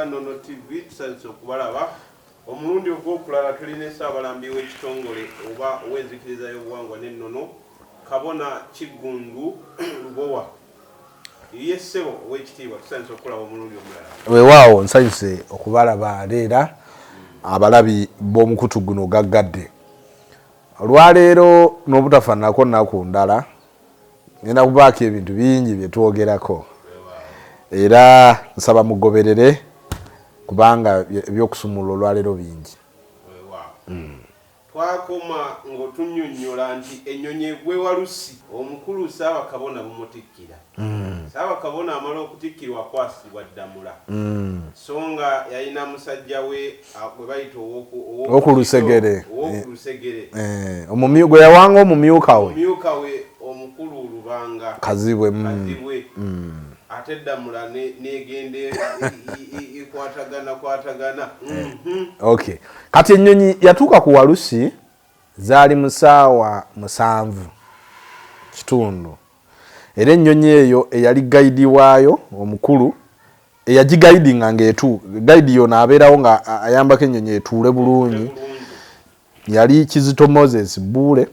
Nono TV tusanze okubalaba omulundi ogw'okulala tulina SSABALAMBI w'ekitongole oba ow'enzikiriza y'obuwangwa n'ennono Kabona Kigundu LUBOWA ye ssebo ow'ekitiibwa tusanze okulaba omulundi omulala. Weewaawo nsanyuse okubalaba leera abalabi b'omukutu guno gaggadde. Olwaleero n'obutafaananako nnaku ndala ngenda kubaako ebintu bingi bye twogerako. Era nsaba mugoberere kubanga ebyokusumulula olwaleero bingi. Twakoma ng'otunnyonnyola nti ennyonyi egwewa Lusi omukulu SSABAKABONA bumutikkira. SSABAKABONA amala okutikkirwa akwasibwa Ddamula. So nga yalina musajja we gwe bayita Okulusegere. Gwe yawanga omumyuka we. Omumyuka we omukulu Lubanga. Kazibwe. Ate Ddamula negende kwatagana. Okay. Kati ennyonyi yatuuka ku Walusi zaali mu ssaawa 7 kitundu. Era ennyonyi eyo eyali gaidi waayo omukulu eyagigaidinga gaidi yona abeerawo nga ayambako ennyonyi etuule bulungi yali Kizito Moses Buule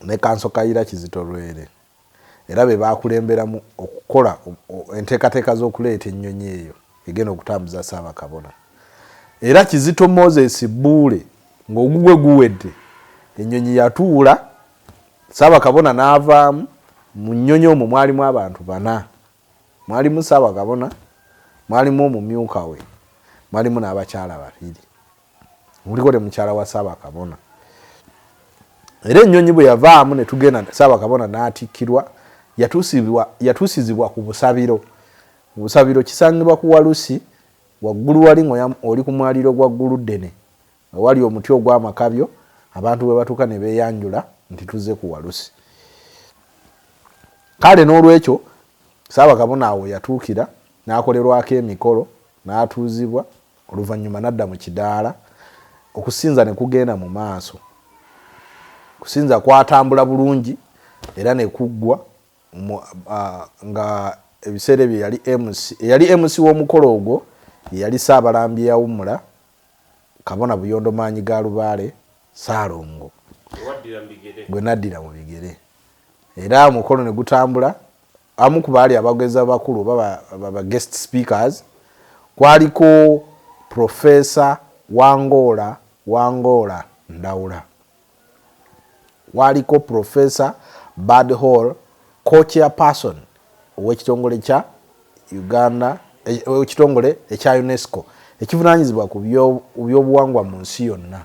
ne Kanso Kayira Kizito Lwere. Era be baakulemberamu okukola enteekateeka z'okuleeta ennyonyi eyo egenda okutambuza SSABAKABONA. Era Kizito Moses Buule ng'ogugwe guwedde ennyonyi yatuula SSABAKABONA n'avaamu. Mu nnyonyi omwo mwalimu abantu 4. Mwalimu SSABAKABONA, mwalimu omumyuka we, mwalimu n'abakyala 2. Muliko ne mukyala wa SSABAKABONA. Era ennyonyi bwe yavaamu ne tugenda SSABAKABONA n'atikkirwa yatuusizibwa ku busabiro. Obusabiro kisangibwa ku Walusi waggulu wali oli ku mwaliro gwa Gguluddene wali omuti ogw'amakabyo abantu bwe batuuka ne beeyanjula nti tuzze ku Walusi. Kale n'olwekyo SSABAKABONA awo yatuukira n'akolerwako emikolo n'atuuzibwa oluvannyuma n'adda mu kidaala okusinza ne kugenda mu maaso. Kusinza kwatambula bulungi era ne kuggwa nga ebiseera ebyo yali MC w'omukolo ogwo yali SSABALAMBI yawummula Kabona Buyondo Maanyi ga Lubaale Ssaalongo gwe naddira mu bigere. Era omukolo ne gutambula amu ku baali abageza bakulu baba guest speakers kwaliko Professor Wangoola Ndawula, waliko Professor Bad Hall co-chairperson ow'ekitongole kya Uganda ekitongole ekya UNESCO ekivunaanyizibwa ku byobuwangwa mu nsi yonna.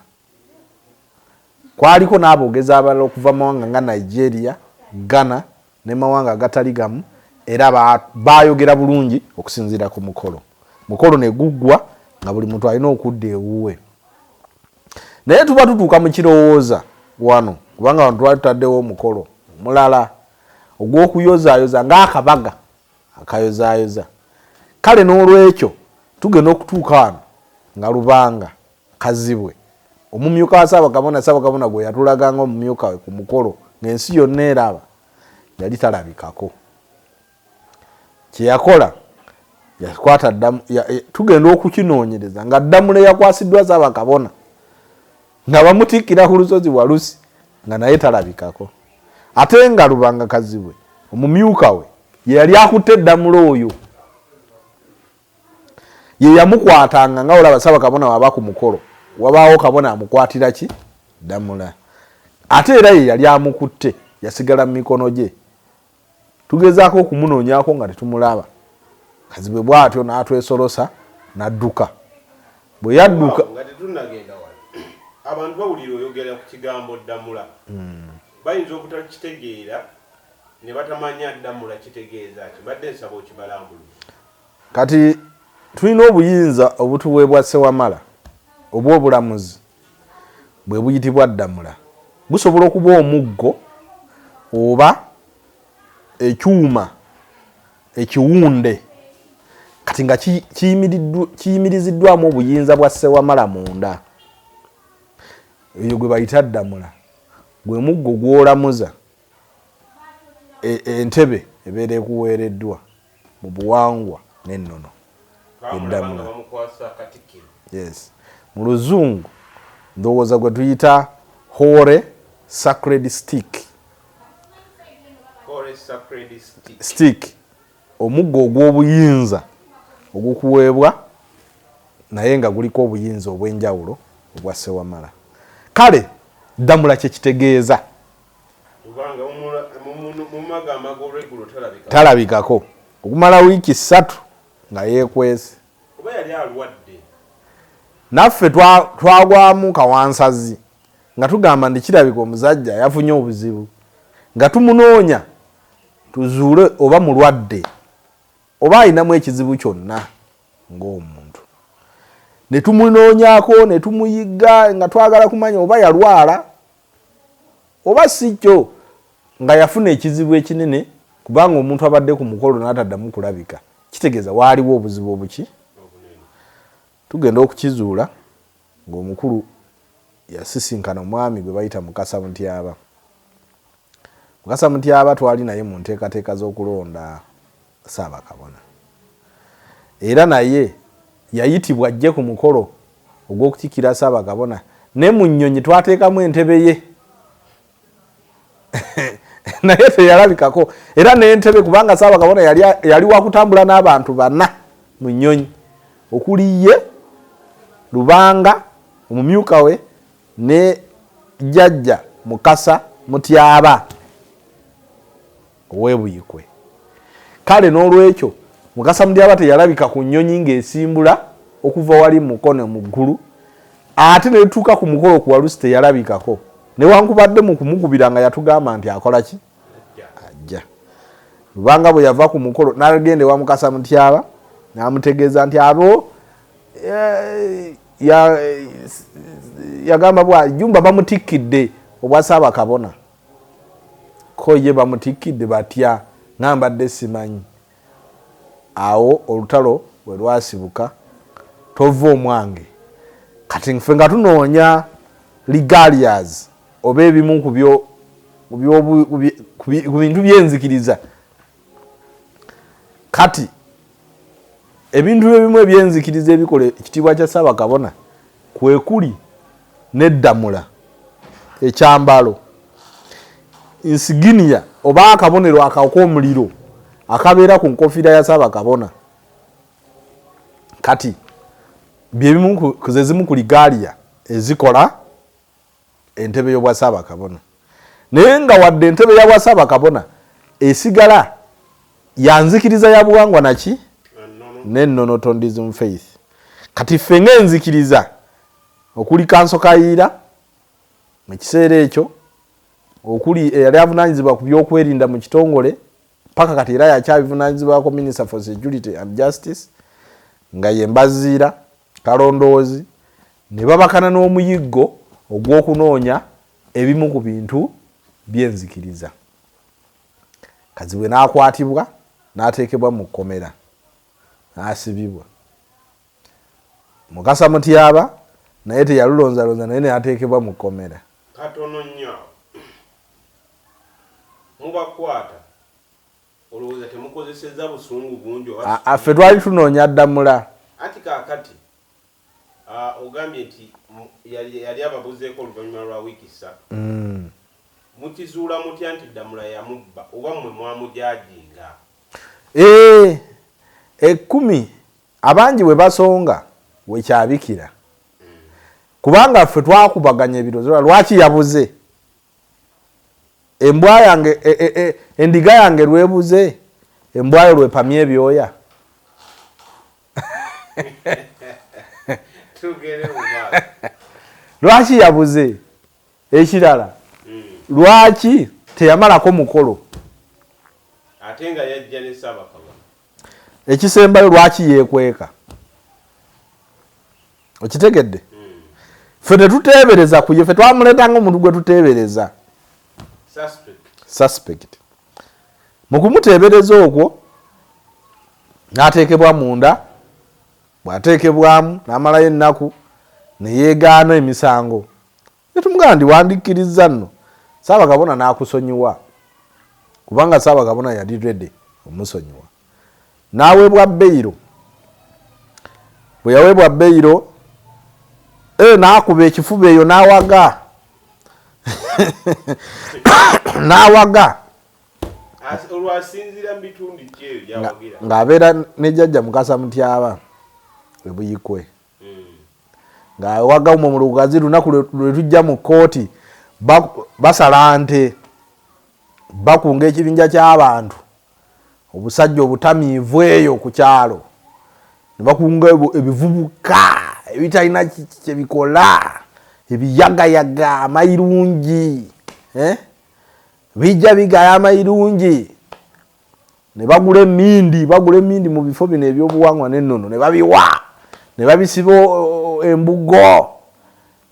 Kwaliko n'aboogezi abalala okuva mawanga nga Nigeria, Ghana ne mawanga agatali gamu era baayogera bulungi okusinziira ku mukolo. Mukolo ne guggwa nga buli muntu alina okudda ewuwe. Naye tuba tutuuka mu kirowooza wano kubanga abantu twali tutaddewo omukolo mulala ogw'okuyozaayoza ng'akabaga akayozaayoza. Kale n'olwekyo tugenda okutuuka wano nga Lubanga Kazibwe omumyuka wa SSABAKABONA gwe yatulaganga omumyuka we ku mukolo ng'ensi yonna eraba yali talabikako. Kye yakola yakwata tugenda okukinoonyereza nga Ddamula yakwasiddwa SSABAKABONA nga bamutikkira ku lusozi Walusi nga naye talabikako. Ate nga Lubanga Kazibwe omumyuka we ye yali akutte Ddamula oyo ye yamukwatanga nga olaba SSABAKABONA waba ku mukolo wabaawo kabona amukwatira ki Ddamula. Ate era ye yali amukutte yasigala mu mikono gye. Tugezaako okumunoonyaako nga tetumulaba. Kazibwe bw'atyo n'atwesolosa n'adduka. Bwe yadduka nga tetunnagenda wali abantu bawulira oyogera ku kigambo Ddamula bayinza obutakitegeera ne batamanya Ddamula kitegeeza ki. Badde nsaba okibalambulu. Kati tulina obuyinza obutuweebwa Ssewamala obw'obulamuzi bwe buyitibwa Ddamula. Busobola okuba omuggo oba ekyuma ekiwunde kati nga kiyimiriziddwamu obuyinza bwa Ssewamala munda. Eyo gwe bayita Ddamula gwe muggo gw'olamuza entebe ebeera ekuweereddwa mu buwangwa n'ennono. eddamula bamukwasa Katikkiro. Yes, mu Luzungu ndowooza gwe tuyita Holy Sacred Stick. Holy Sacred Stick, omuggo ogw'obuyinza ogukuweebwa naye nga guliko obuyinza obw'enjawulo obwa Ssewamala. Kale ddamula kye kitegeeza talabikako okumala wiiki 3 nga yeekwese. Oba yali alwadde. Naffe twagwamu kawansazi nga tugamba nti kirabika omusajja yafunye obuzibu, nga tumunoonya tuzuule oba mulwadde oba alinamu ekizibu kyonna ng'omuntu. Ne tumunoonyako ne tumuyigga nga twagala kumanya oba yalwala oba si kyo nga yafuna ekizibu ekinene, kubanga omuntu abadde ku mukolo n'ataddamu kulabika, kitegeeza waaliwo obuzibu obuki. Tugenda okukizuula ng'omukulu yasisinkana omwami gwe bayita Mukasa Mutyaba. Mukasa Mutyaba twali naye mu nteekateeka z'okulonda Ssaabakabona, era naye yayitibwa ajje ku mukolo ogw'okutikkira Ssaabakabona, ne mu nnyonyi twateekamu entebe ye naye teyalabikako, era n'entebe kubanga Ssaabakabona yali wakutambula n'abantu 4 mu nnyonyi, okuli ye, Lubanga omumyuka we ne jjajja Mukasa Mutyaba ow'Ebuyikwe. Kale n'olwekyo Mukasa Mutyaba teyalabika ku nnyonyi ng'esimbula okuva wali mukono mu ggulu, ate ne tutuuka ku mukolo ku Walusi teyalabikako, newankubadde mu kumukubira nga yatugamba nti akola ki? Ajja. Lubanga bwe yava ku mukolo n'agenda ewa Mukasa Mutyaba n'amutegeeza nti abo yagamba bwa Jumba bamutikkidde obwa Ssaabakabona. Ko ye bamutikkidde batya, ngambadde simanyi. Awo olutalo bwe lwasibuka, tova omwange kati nfe nga tunoonya regalias oba ebimu ku bintu byenzikiriza. Kati ebintu ebimu ebyenzikiriza ebikola ekitiibwa kya Ssaabakabona kwe kuli n'eddamula, ekyambalo, insignia oba akabonero ak'omuliro akabeera ku nkofiira ya Ssaabakabona. Kati byebimu kuzezimu ku ligalia ezikola entebe y'obwa Ssaabakabona, naye nga wadde entebe y'obwa Ssaabakabona esigala yanzikiriza ya buwangwa naki n'ennono Tondiism faith. Kati ffe ng'enzikiriza okuli Kanso Kayiira mu kiseera ekyo, okuli eyali avunaanyizibwa ku byokwerinda mu kitongole, paka kati era yakyabivunaanyizibwako Minister for Security and Justice, nga ye Mbaziira Kalondoozi, ne babakana n'omuyiggo ogw'okunoonya ebimu ku bintu byenzikiriza. Kazibwe n'akwatibwa n'ateekebwa mu kkomera n'asibibwa. Mukasa Mutyaba naye teyalulonzalonza, naye n'ateekebwa mu kkomera. Katono nnyo mubakwata olowooza temukozesezza busungu bungi? Ffe twali tunoonya ddamula. Ati kaakati ogambye nti yali ababuzeeko oluvannyuma lwa wiiki 3. Mukizuula mutya nti ddamula yamubba oba mmwe mwamujajinga? 10 abangi bwe basonga wekyabikira, kubanga ffe twakubaganya ebirowoozo. Lwaki yabuze? Embwa yange endiga yange lwebuze, embwayo lwepamye ebyoya. Lwaki yabuze? Ekirala, lwaki teyamalako mukolo? Ate nga yajja ne Ssaabakabona. Ekisembayo lwaki yeekweka? Okitegedde? Ffe tetuteebereza ku ye, ffe twamuleetanga omuntu gwe tuteebereza. Suspect. Mu kumuteebereza okwo n'ateekebwa munda, bw'ateekebwamu n'amalayo ennaku ne yeegaana emisango. Ne tumugamba nti wandikkiriza nno. Ssaabakabona n'akusonyiwa, kubanga Ssaabakabona yali ready omusonyiwa. N'aweebwa beyiro bwe yaweebwa beyiro n'akuba ekifuba eyo n'awaga n'awaga olwasinzira mu bitundu kyeyo gyawagira ng'abeera ne jjajja Mukasa Mutyaba we Buyikwe ng'awaga umwo mu lugazi lunaku lwe tujja mu kkooti basala nte bakunga ekibinja ky'abantu obusajja obutamiivu eyo ku kyalo ne bakunga ebivubuka ebitalina kyebikola ebiyagayaga amayirungi bijja bigaya amayirungi ne bagula emmindi mu bifo bino ebyobuwangwa n'ennono ne babiwa ne babisiba embugo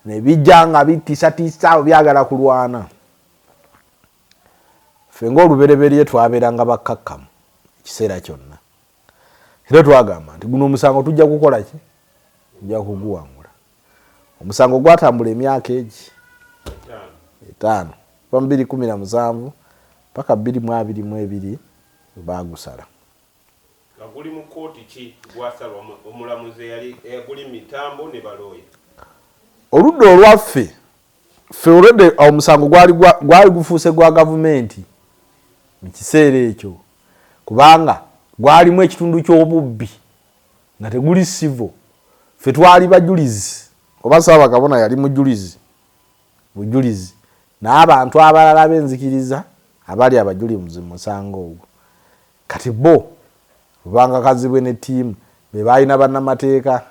ne bijja nga bitisatisa byagala kulwana. Ffe ng'olubereberye twabeeranga bakkakkamu ekiseera kyonna era twagamba nti guno omusango tujja kukola ki, tujja kuguwangula. Omusango gwatambula emyaka egi 5 kuva 2017 paka 2022 bagusala. Guli mu kkooti ki gwasalwa omulamuzi guli mitambo ne balooya? Oludda olwaffe ffe olwedde omusango gwali gufuuse gwa gavumenti mu kiseera ekyo kubanga gwalimu ekitundu ky'obubbi nga teguli civil. Ffe twali bajulizi oba Ssaabakabona yali mujulizi bujulizi n'abantu abalala b'enzikiriza abali abajulizi mu musango ogwo. Kati bo kubanga Kazibwe ne ttiimu be balina bannamateeka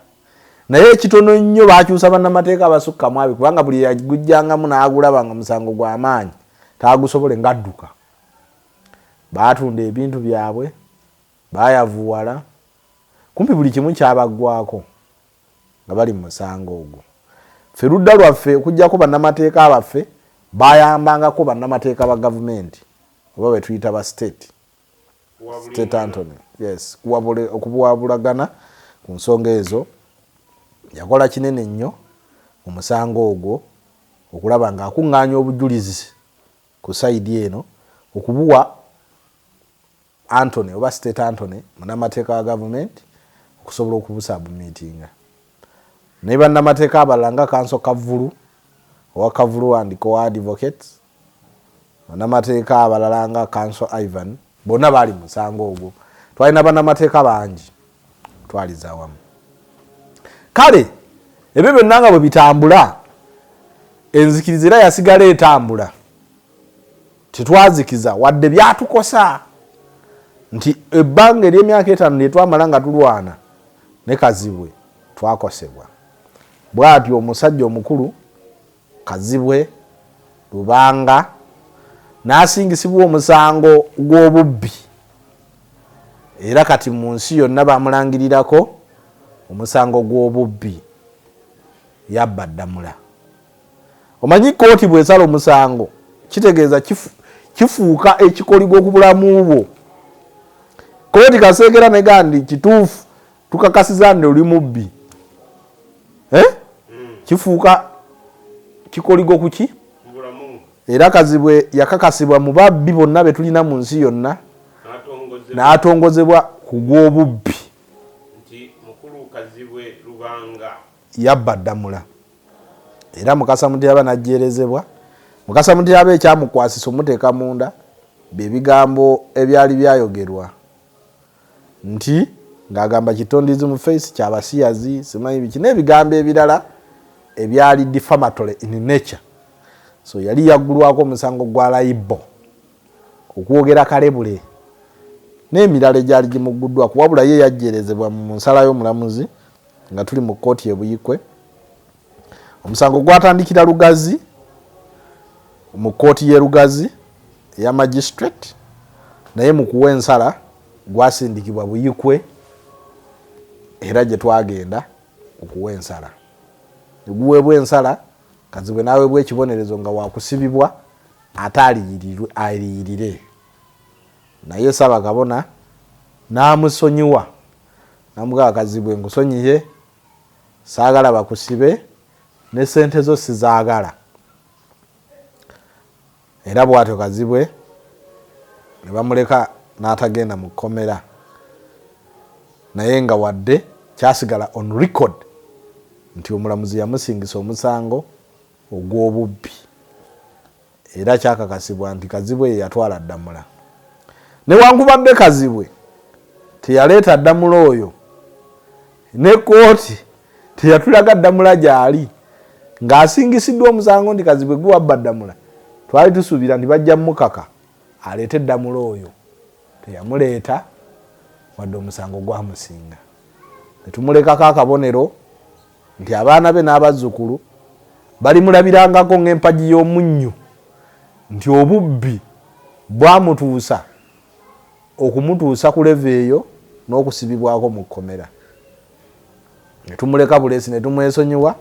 naye ekitono nnyo bakyusa bannamateeka abasukkamu abiri kubanga buli yagujjangamu n'agulabanga musango gw'amaanyi taagusobole ngadduka. Baatunda ebintu byabwe bayavuwala kumpi buli kimu kyabaggwako nga bali mu musango ogwo. Ffe ludda lwaffe okuggyako bannamateeka abaffe bayambangako bannamateeka ba gavumenti oba bwe tuyita ba state Anthony. Yes, okubuwabulagana ku nsonga ezo yakola kinene nnyo mu musango ogwo okulaba ng'akuŋŋaanya obujulizi ku sayidi eno okubuwa Anthony oba State Anthony munnamateeka wa gavumenti okusobola okubusabumitinga. Naye bannamateeka abalala nga Kanso Kavulu owa Kavulu and Co-Advocates, bannamateeka abalala nga Kanso Ivan bonna baali mu musango ogwo. Twalina bannamateeka bangi twaliza awamu. Kale ebyo byonna nga bwe bitambula enzikiriza era yasigala etambula tetwazikiza wadde byatukosa nti ebbanga ery'emyaka 5 lye twamala nga tulwana ne Kazibwe twakosebwa. Bw'atyo omusajja omukulu Kazibwe Lubanga n'asingisibwa omusango gw'obubbi era kati mu nsi yonna bamulangirirako omusango gw'obubbi yabba Ddamula. Omanyi kkooti bw'esala omusango kitegeeza kifuuka ekikoligo ku bulamu bwo. Kkooti kaseekera ne gandi kituufu tukakasiza nti oli mubbi kifuuka kikoligo ku ki? Era Kazibwe yakakasibwa mu babbi bonna be tulina mu nsi yonna n'atongozebwa ku gw'obubbi nti mukulu Kazibwe Lubanga yabba Ddamula. Era Mukasa Mutyaba n'ajjeerezebwa. Mukasa Mutyaba ekyamukwasisa omuteeka munda bye bigambo ebyali byayogerwa nti ng'agamba kitondizi mu face kyabasiyazi simanyi biki n'ebigambo ebirala ebyali defamatory in nature. So yali yaggulwako omusango gwa layibo okwogera kalebule n'emirala egyali gimugguddwa kuwabula ye yajjeerezebwa mu nsala y'omulamuzi nga tuli mu kkooti e Buyikwe. Omusango gwatandikira Lugazi mu kkooti y'e Lugazi eya magistrate naye mu kuwa ensala gwasindikibwa Buyikwe era gye twagenda okuwa ensala. Guweebwa ensala Kazibwe n'aweebwa ekibonerezo nga wakusibibwa ate aliyirire. Naye Ssaabakabona n'amusonyiwa n'amugamba Kazibwe nkusonyiye saagala bakusibe ne ssente zo sizaagala. Era bw'atyo Kazibwe ne bamuleka n'atagenda mu kkomera naye nga wadde kyasigala on record nti omulamuzi yamusingisa omusango ogw'obubbi era kyakakasibwa nti Kazibwe yatwala Ddamula. Newankubadde Kazibwe teyaleeta Ddamula oyo, ne kooti teyatulaga Ddamula gy'ali ng'asingisiddwa omusango nti Kazibwe gwe wabba Ddamula, twali tusuubira nti bajja mukaka aleete Ddamula oyo. Teyamuleeta wadde omusango gwamusinga. Ne tumulekako akabonero nti abaana be n'abazzukulu balimulabirangako ng'empagi y'omunnyu nti obubbi bwamutuusa okumutuusa ku leve eyo n'okusibibwako mu kkomera. Ne tumuleka bulesi ne tumwesonyiwa,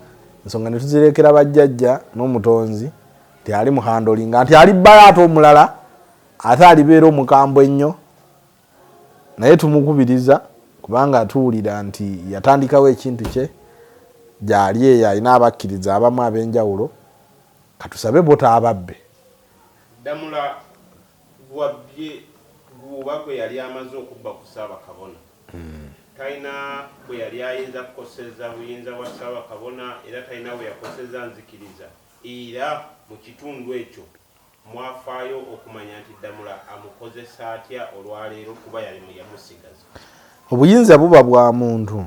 ensonga ne tuzirekera bajjajja n'omutonzi nti ali mu handolinga nti alibbayo ate omulala ate alibeera omukambwe ennyo, naye tumukubiriza kubanga atuwulira nti yatandikawo ekintu kye gy'ali eyo alina abakkiriza abamu ab'enjawulo, katusabe botaababbe. Ddamula bwabbye guba gwe yali amaze okubba ku Ssaabakabona. Talina bwe yali ayinza kukoseza buyinza bwa Ssaabakabona era talina bwe yakoseza nzikiriza. Era mu kitundu ekyo mwafaayo okumanya nti Ddamula amukozesa atya olwaleero kuba yali yamusigaza. Obuyinza buba bwa muntu.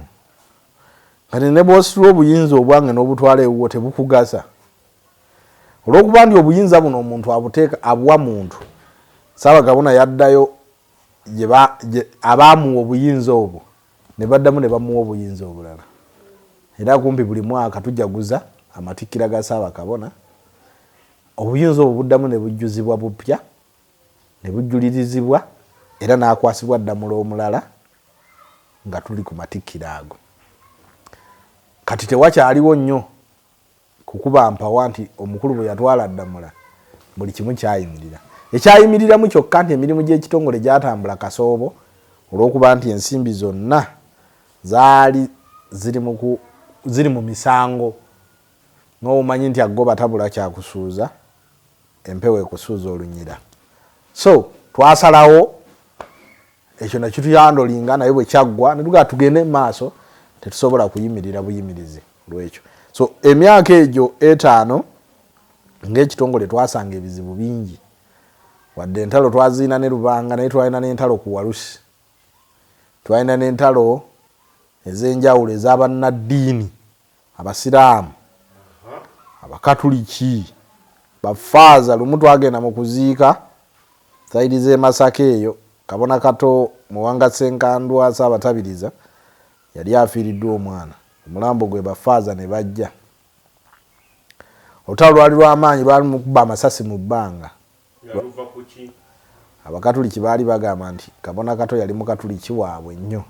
Kati ne bw'ositula obuyinza obwange n'obutwala ewuwo tebukugasa. Olw'okuba nti obuyinza buno omuntu abuteeka abuwa muntu, Ssaabakabona yaddayo abaamuwa obuyinza obwo ne baddamu ne bamuwa obuyinza obulala. Era kumpi buli mwaka tujaguza amatikkira ga Ssaabakabona. Obuyinza obwo buddamu ne bujjuzibwa bupya ne bujjulirizibwa era n'akwasibwa Ddamula omulala nga tuli ku matikkira ago. Kati tewakyaliwo nnyo kukuba mpawa nti omukulu bwe yatwala Ddamula buli kimu kyayimirira. Ekyayimiriramu kyokka nti emirimu gy'ekitongole gyatambula kasoobo olw'okuba nti ensimbi zonna zaali ziri mu misango. N'omanyi nti agoba tabula kyakusuuza, empewo ekusuuza olunyira. So twasalawo ekyo nakyo tuyandolinga naye bwe kyaggwa ne tugaa tugende mu maaso tetusobola kuyimirira buyimirizi lwekyo. So emyaka egyo 5 ng'ekitongole twasanga ebizibu bingi. Wadde entalo twaziina ne Lubanga naye twalina n'entalo ku Walusi. Twalina n'entalo ez'enjawulo ez'abannaddiini, Abasiraamu, Abakatuliki, Bafaaza. Lumu twagenda mu kuziika sayidi z'e Masaka eyo, Kabona Kato Muwanga Ssenkandwa Ssaabatabiriza yali afiiriddwa omwana, omulambo gwe Bafaaza ne bajja. Olutalo lwali lw'amaanyi, lwali mu kuba amasasi mu bbanga. Abakatuliki baali bagamba nti Kabona Kato yali Mukatuliki waabwe nnyo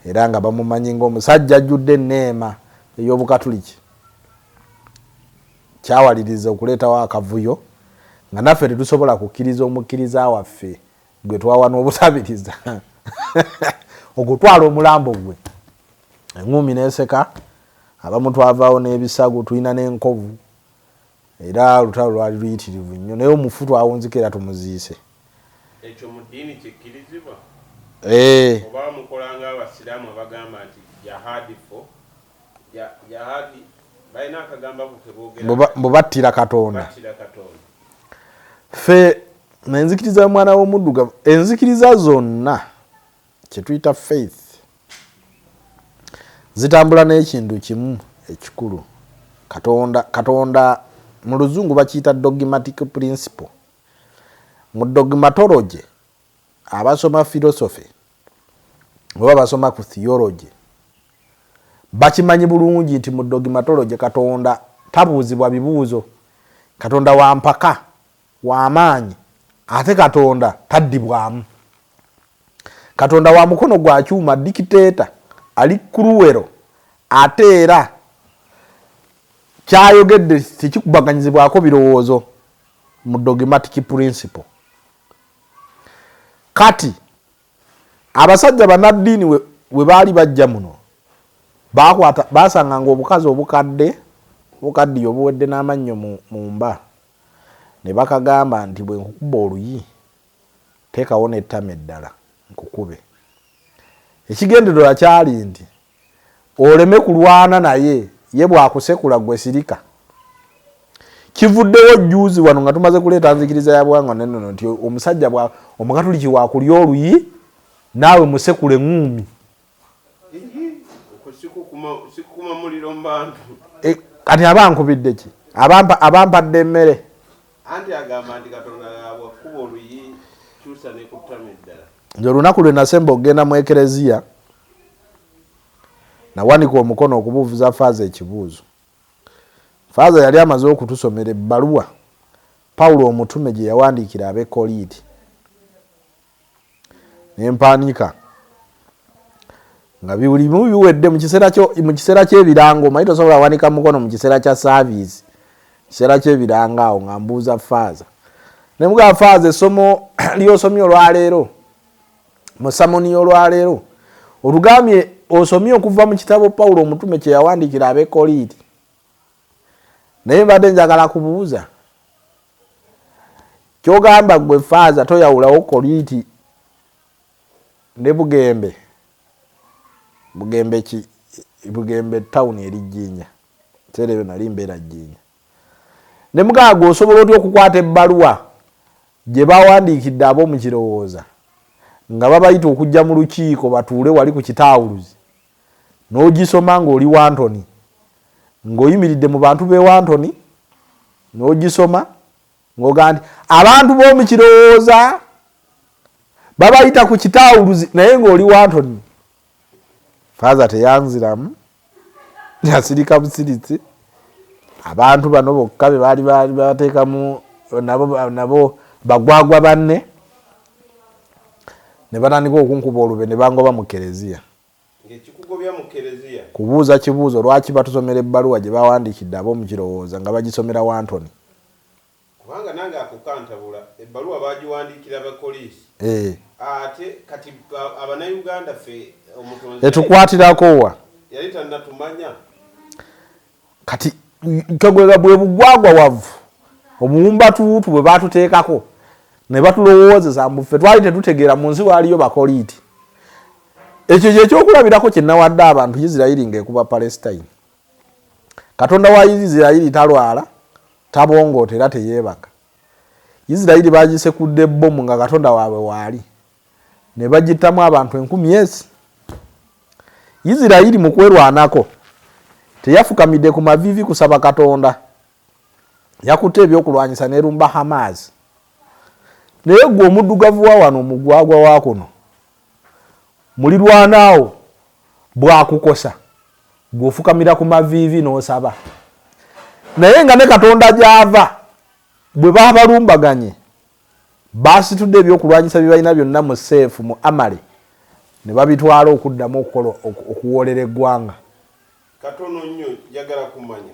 era nga bamumanyi ng'omusajja ajjudde enneema ey'Obukatuliki. Kyawaliriza okuleetawo akavuyo nga naffe tetusobola kukkiriza omukkiriza waffe gwe twawa n'obutabiriza okutwala omulambo gwe. Eŋŋumi n'eseka, abamu twavaawo n'ebisago, tulina n'enkovu era olutalo lwali luyitirivu nnyo naye omufu twawunzika era tumuziise. Ekyo mu ddiini kikkirizibwa? Oba mukolanga Abasiraamu abagamba nti jihadi fo jihadi balina akagamba ku keboogera mbu battira Katonda. Ffe n'enzikiriza y'omwana w'omuddugavu, enzikiriza zonna kye tuyita faith zitambula n'ekintu kimu ekikulu. Katonda mu Luzungu bakiyita dogmatic principle. Mu dogmatology abasoma philosophy oba basoma ku theology bakimanyi bulungi nti mu dogmatology Katonda tabuuzibwa bibuuzo. Katonda wa mpaka, wa maanyi, ate Katonda taddibwamu. Katonda wa mukono gwa kyuma, dictator, ali kuluwero, ate era kyayogedde tekikubaganyizibwako birowoozo mu dogmatic principle. Kati abasajja bannaddiini we baali bajja muno basanganga obukazi obukaddiyo obuwedde n'amannyo mu mba ne bakagamba nti bwe nkukuba oluyi teekawo n'ettama eddala nkukube. Ekigendererwa kyali nti oleme kulwana naye ye bwakusekula gwe sirika. Kivuddewo juzi wano nga tumaze kuleeta nzikiriza ya bwanga nenno nti omusajja bwa omukatuliki wa kulya oluyi naawe musekule ngumi. Sikuma muliro mbantu. Kati abankubidde ki? Abampadde emmere. Anti agamba nti Katonda yabwa kuba oluyi kyusa ne kutama eddala. Nze olunaku lwe nasemba okugenda mu ekereziya nawanika omukono okubuuza Faaza ekibuuzo. Faaza yali amaze okutusomera ebbaluwa Pawulo omutume gye yawandiikira ab'e Kolinti. Ne mpanika nga biwulimu biwedde mu kiseera ky'ebirango. Omanyi tosobola wanika mukono mu kiseera kya saaviisi. Kiseera ky'ebirango awo nga mbuuza Faaza. Ne mugamba Faaza essomo ly'osomye olwaleero mu samoni olwaleero olugambye osomye okuva mu kitabo Pawulo omutume kye yawandiikira ab'e Kolinti. Naye mbadde njagala kubuuza kyogamba gwe Faaza toyawulawo Kolinti ne Bugembe. Bugembe tawuni eri Jjinja. Seereyo nali mbeera Jjinja. Ne mugamba gwe osobola otya okukwata ebbaluwa gye bawandiikidde ab'omu kirowooza nga babayita okujja mu lukiiko batuule wali ku kitaawuluzi n'ogisoma ng'oli Wantoni ng'oyimiridde mu bantu b'e Wantoni n'ogisoma ng'ogamba nti abantu b'omu kirowooza babayita ku kitaawuluzi naye ng'oli Wantoni. Faaza teyanziramu yasirika busiritsi. Abantu bano bokka be baali bateekamu nabo bagwagwa banne ne batandika okunkuba olube ne bangoba mu kereziya. Ng'ekikugobya mu kereziya kubuuza kibuuzo lwaki batusomera ebbaluwa gye bawandiikidde ab'omu kirowooza nga bagisomera Wantoni. Kubanga nange akukantabula ebbaluwa bagiwandiikira abakolisi. Ate kati Abannayuganda ffe omutonzi etukwatirako wa yali tannatumanya. Kati kagwega bwe bugwagwa wavu obuwumbatuutu bwe batuteekako ne batulowoozesa mbu ffe twali tetutegeera mu nsi waaliyo Bakolinti. Ekyo kyekyokulabirako kye nawadde abantu Isirayiri ng'ekuba Palestine. Katonda wa Isirayiri talwala tabongoota era teyeebaka. Isirayiri bagisekudde ebbomu nga Katonda waabwe waali ne bagittamu abantu 10,000. Isirayiri mu kwerwanako teyafukamidde ku mavivi kusaba Katonda. Yakutte ebyokulwanyisa n'erumba Hamas. Naye gwe omuddugavu wa wano omugwagwa wa kuno mulirwanaawo bwakukosa gw'ofukamira ku mavivi n'osaba. Naye nga ne Katonda gy'ava bwe baabalumbaganye baasitudde ebyokulwanyisa bye balina byonna mu seefu mu Amale ne babitwala okuddamu okukola okuwoolera eggwanga. Katono nnyo njagala kumanya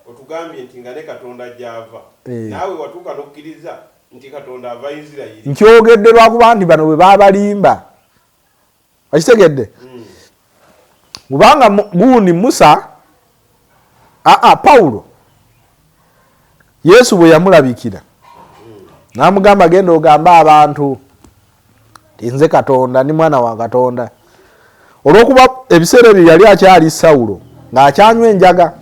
otugambye nti nga ne Katonda gy'ava naawe watuuka n'okkiriza nti Katonda ava Isirayiri. Nkyogedde lwakuba nti bano bwe baabalimba okitegedde. Kubanga gundi Musa Pawulo Yesu bwe yamulabikira n'amugamba genda ogamba abantu ti nze Katonda ndi mwana wa Katonda. Olw'okuba ebiseera ebyo yali akyali Sawulo ng'akyanywa enjaga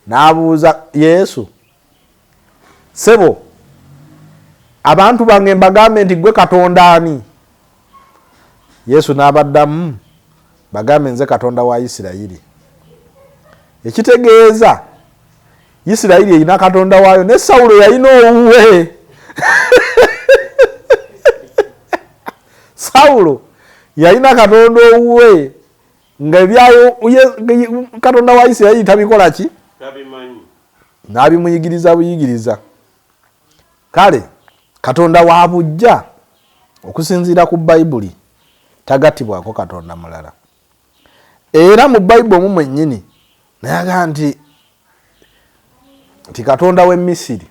n'abuuza Yesu, sebo abantu bange mbagambe nti gwe Katonda ani? Yesu n'abaddamu bagambe nze Katonda wa Isirayiri. Ekitegeeza Isirayiri erina Katonda waayo ne Sawulo yalina owuwe. Sawulo yalina Katonda owuwe nga ebyayo Katonda wa Isirayiri tabikola ki? Tabimanyi. N'abimuyigiriza buyigiriza. Kale Katonda wa bujja okusinziira ku Bayibuli tagatibwako Katonda mulala. Era mu Bayibuli omwo mwennyini nayaga nti Katonda w'e Misiri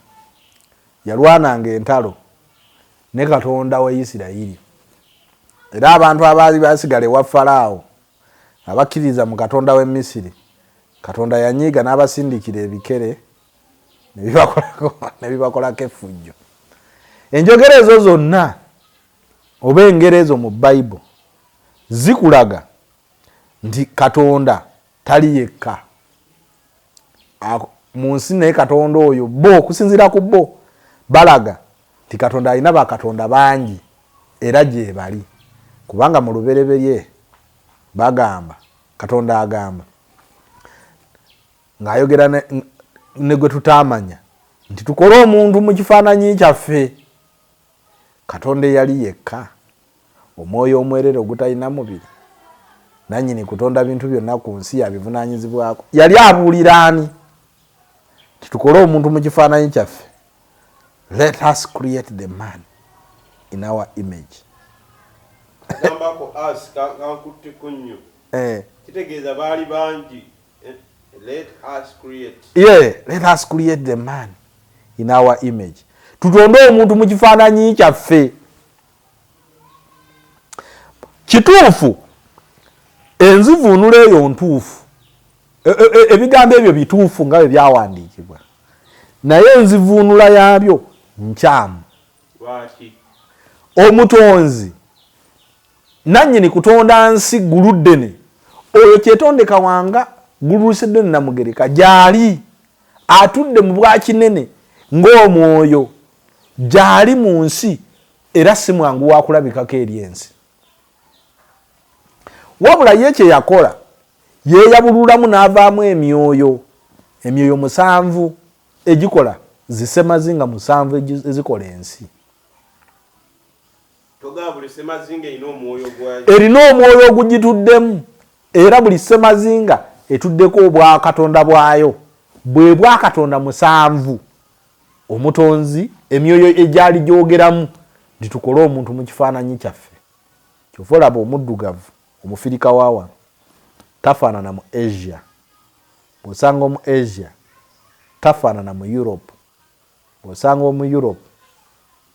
yalwananga entalo ne Katonda wa Isirayiri. Era abantu abaali basigala ewa Falaawo abakkiriza mu Katonda w'e Misiri, Katonda yanyiiga n'abasindikira ebikere ne bibakolako effujjo. Enjogera ezo zonna oba engero ezo mu Bayibuli zikulaga nti Katonda tali yekka mu nsi naye Katonda oyo bo okusinziira ku bo balaga nti Katonda alina bakatonda bangi era gye bali kubanga mu lubereberye bagamba Katonda agamba ng'ayogera ne gwe tutamanya nti tukole omuntu mu kifaananyi kyaffe. Katonda yali yekka omwoyo omwerere ogutalina mubiri nannyini kutonda bintu byonna ku nsi yabivunaanyizibwako yali abuulira ani titukole omuntu mu kifaananyi kyaffe. Let us create the man in our image. Agambako us kankutte kunnyo kitegeeza baali bangi. Let us create. Yeah, let us create the man in our image. Tutonde omuntu mu kifaananyi kyaffe. Kituufu enzivuunula eyo ntuufu ebigambo ebyo bituufu nga bwe byawandiikibwa naye enzivuunula yaabyo nkyamu. Lwaki? Omutonzi nannyini kutonda nsi guluddene oyo kyetondeka wanga guluusiddene Namugereka gyali atudde mu bwakinene ng'omwoyo gyali mu nsi era si mwangu wa kulabikako eri ensi. Wabula ye kye yakola yeeyabululamu n'avaamu emyoyo 7 egikola zisemazinga 7 ezikola ensi. Toga buli semazinga erina omwoyo gwayo. Erina omwoyo ogugituddemu era buli semazinga etuddeko obwakatonda bwayo bwe bwakatonda 7 omutonzi emyoyo egyali gyogeramu nti tukole omuntu mu kifaananyi kyaffe. Kyova olaba omuddugavu omufirika waawa tafaanana mu Asia, bw'osanga omu Asia tafaanana mu Europe, bw'osanga omu Europe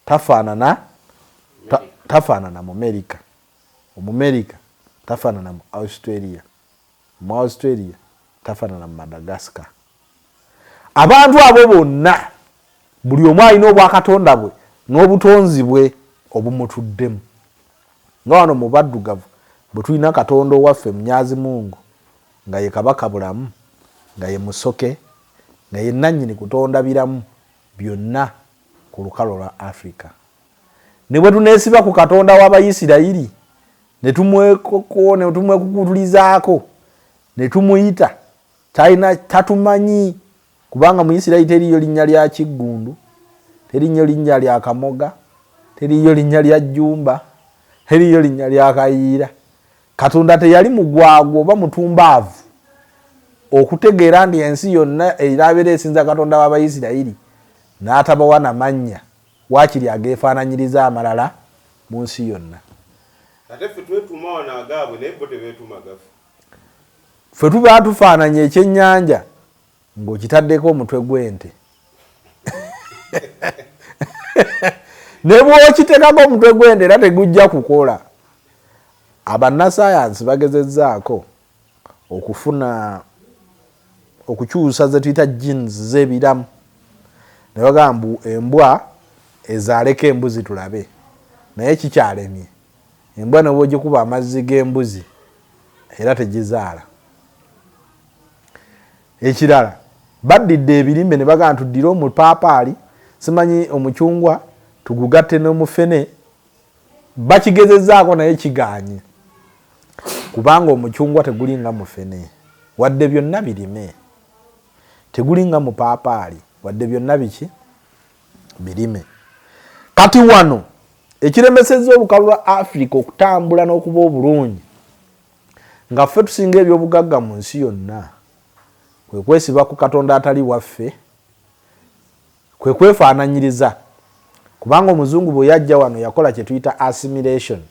tafaanana mu America, omu America tafaanana mu Australia, mu Australia tafaanana mu Madagascar. Abantu abo bonna buli omu alina obwakatonda bwe n'obutonzi bwe obumutuddemu. Nga wano mu baddugavu bwe tulina Katonda owaffe Munyazi Mungu nga ye Kabaka bulamu, nga ye Musoke, nga ye nannyini kutonda biramu byonna ku lukalu lwa Africa. Ne bwe tuneesiba ku Katonda w'Abayisirayiri ne tumwekukutulizaako ne tumuyita tatumanyi kubanga mu Isirayiri teriyo linnya lya Kiggundu, teriyo linnya lya Kamoga, teriyo linnya lya Jjumba, teriyo linnya lya Kayiira. Katonda teyali mugwagwo oba mutumbaavu okutegeera nti ensi yonna erabeera esinza Katonda w'Abayisirayiri n'atabawa na mannya waakiri ageefaananyiriza amalala mu nsi yonna. Ate ffe twetuuma wano agaabwe naye bo tebeetuuma gaffe. Ffe tuba tufaananya ekyennyanja ng'okitaddeko omutwe gw'ente. Ne bw'okiteekako omutwe gw'ente era tegujja kukola. Abannasayansi bagezezzaako okufuna okukyusa ze tuyita genes z'ebiramu ne bagamba embwa ezaaleko embuzi tulabe naye kikyalemye. Embwa ne bw'ogikuba amazzi g'embuzi era tegizaala. Ekirala baddidde ebirimbe ne bagamba tuddire omupaapaali simanyi omucungwa tugugatte n'omufene. Bakigezezzaako naye kigaanye kubanga omucungwa tegulinga mufene wadde byonna birime, tegulinga mupaapaali wadde byonna biki birime. Kati wano ekiremesezza olukalu lwa Africa okutambula n'okuba obulungi nga ffe tusinga ebyobugagga mu nsi yonna kwe kwesiba ku Katonda atali waffe, kwe kwefaananyiriza kubanga omuzungu bwe yajja wano yakola kye tuyita assimilation.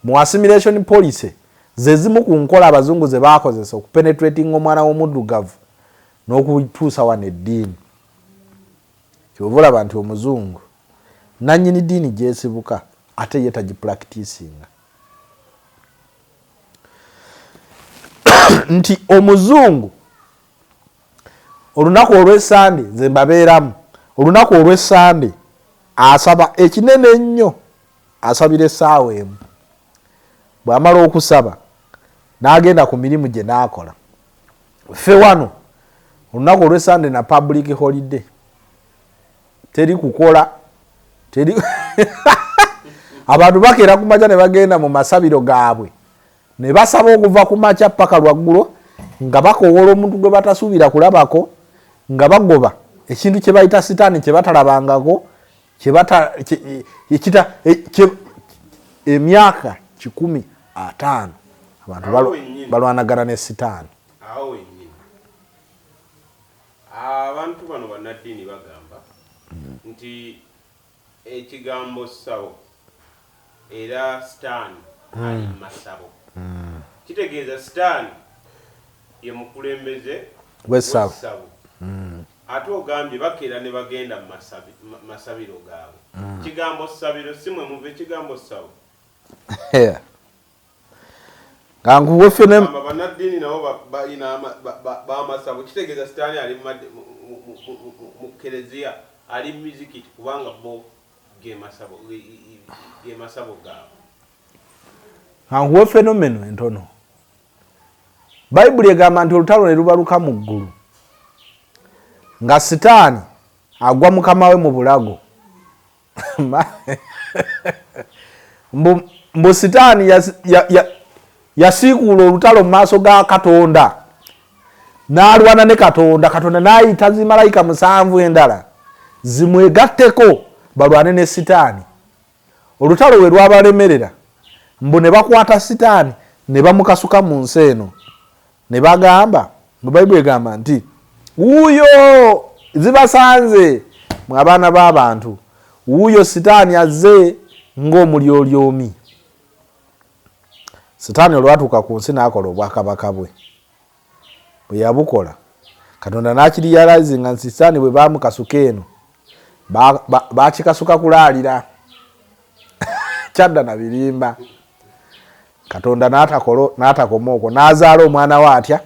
Mu assimilation policy ze zimu ku nkola abazungu ze baakozesa okupenetrating omwana w'omuddugavu n'okutuusa wano eddiini. Kyova olaba nti omuzungu nannyini ddiini gyesibuka ate ye tagipracticinga. Nti omuzungu olunaku olw'Essande ze mbabeeramu, olunaku olw'Essande asaba ekinene ennyo, asabira essaawa emu. Bw'amala okusaba n'agenda ku mirimu gye n'akola. Ffe wano olunaku olw'Essande na public holiday teri kukola teri abantu bakeera ku makya ne bagenda mu masabiro gaabwe ne basaba okuva ku makya paka lwaggulo nga bakoowola omuntu gwe batasuubira kulabako nga bagoba ekintu kye bayita sitaani kye batalabangako emyaka 15 abantu balwanagana ne sitaani. Awo wennyini abantu bano bannaddiini bagamba nti ekigambo ssabo era sitaani ali masabo. Kitegeeza sitaani ye mukulembeze w'essabo. Ate ogambye bakeera ne bagenda mu masabiro gaabwe. Kigambo ssabiro si mwe muva ekigambo ssabo. Kanguwe fene bannaddiini nabo balina bamasabo. Kitegeeza sitaani ali mu kereziya ali mu mizikiti kubanga bo ge masabo gaabwe. Kanguwe fenomeno entono. Bayibuli egamba nti olutalo ne lubaluka mu ggulu nga sitaani agwa mukama we mu bulago. Mbu sitaani yasiikuula olutalo mu maaso ga Katonda n'alwana ne Katonda. Katonda n'ayita zimalayika 7 endala zimwegatteko balwane ne sitaani. Olutalo we lwabalemerera mbu ne bakwata sitaani ne bamukasuka mu nsi eno ne bagamba mu Bayibuli egamba nti wuuyo zibasanze mwe abaana b'abantu, wuuyo sitaani azze ng'omulyolyomi. Sitaani olwatuuka ku nsi n'akola obwakabaka bwe. Bwe yabukola Katonda n'akiriyalizinga nti sitaani bwe baamukasuka eno bakikasuka kulaalira kyadda na birimba. Katonda n'atakoma okwo n'azaala omwana we atya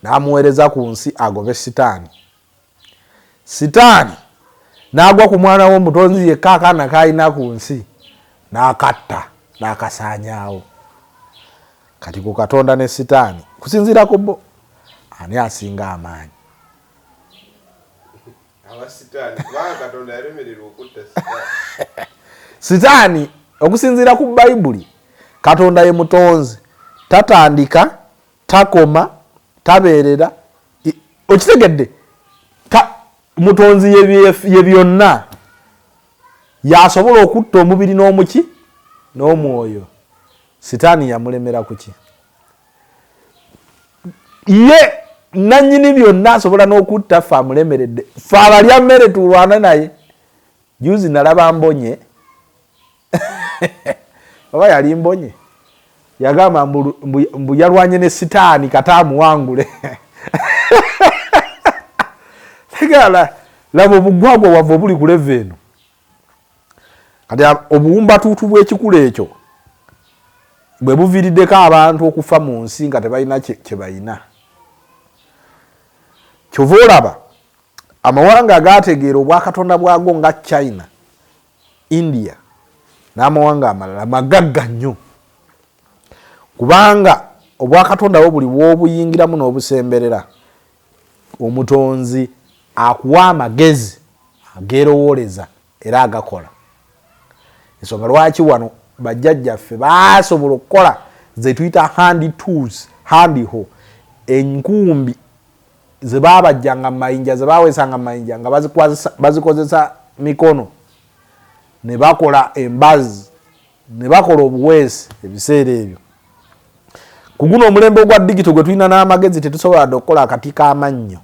n'amuweereza ku nsi agobe sitaani. Sitaani n'agwa ku mwana w'omutonzi yekka akaana k'alina ku nsi n'akatta n'akasaanyaawo. Kati ku Katonda ne sitaani kusinziira ku bo ani asinga amaanyi? Sitaani okusinziira ku Bayibuli Katonda ye mutonzi, tatandika, takoma, tabeerera. Okitegedde? Mutonzi ye byonna. Yasobola okutta omubiri n'omuki n'omwoyo. Sitaani yamulemera kuki? Ye nannyini byonna asobola n'okutta ffe amulemeredde. Ffe abalya mmere tulwana naye. Juzi nalaba mbonye oba yali mbonye yagamba mbu yalwanye ne sitaani kata amuwangule. Tegala laba obugwagwa wava obuli ku leva eno. Kati obuwumbatuutu bw'ekikula ekyo bwe buviiriddeko abantu okufa mu nsi nga tebalina kye balina. Kyova olaba amawanga agaategeera obwakatonda bwago nga China, India n'amawanga amalala magagga nnyo, kubanga obwakatonda bwo buli bw'obuyingiramu n'obusemberera omutonzi akuwa amagezi ageerowooleza era agakola. Ensonga lwaki wano bajjajjaffe baasobola okukola ze tuyita hand tools, handiho, enkumbi ze baabajjanga mu mayinja, ze baaweesanga mu mayinja nga bazikozesa mikono, ne bakola embazi, ne bakola obuweesi ebiseera ebyo. Ku guno omulembe ogwa digito gwe tulina n'amagezi tetusobola dde okukola akati k'amannyo.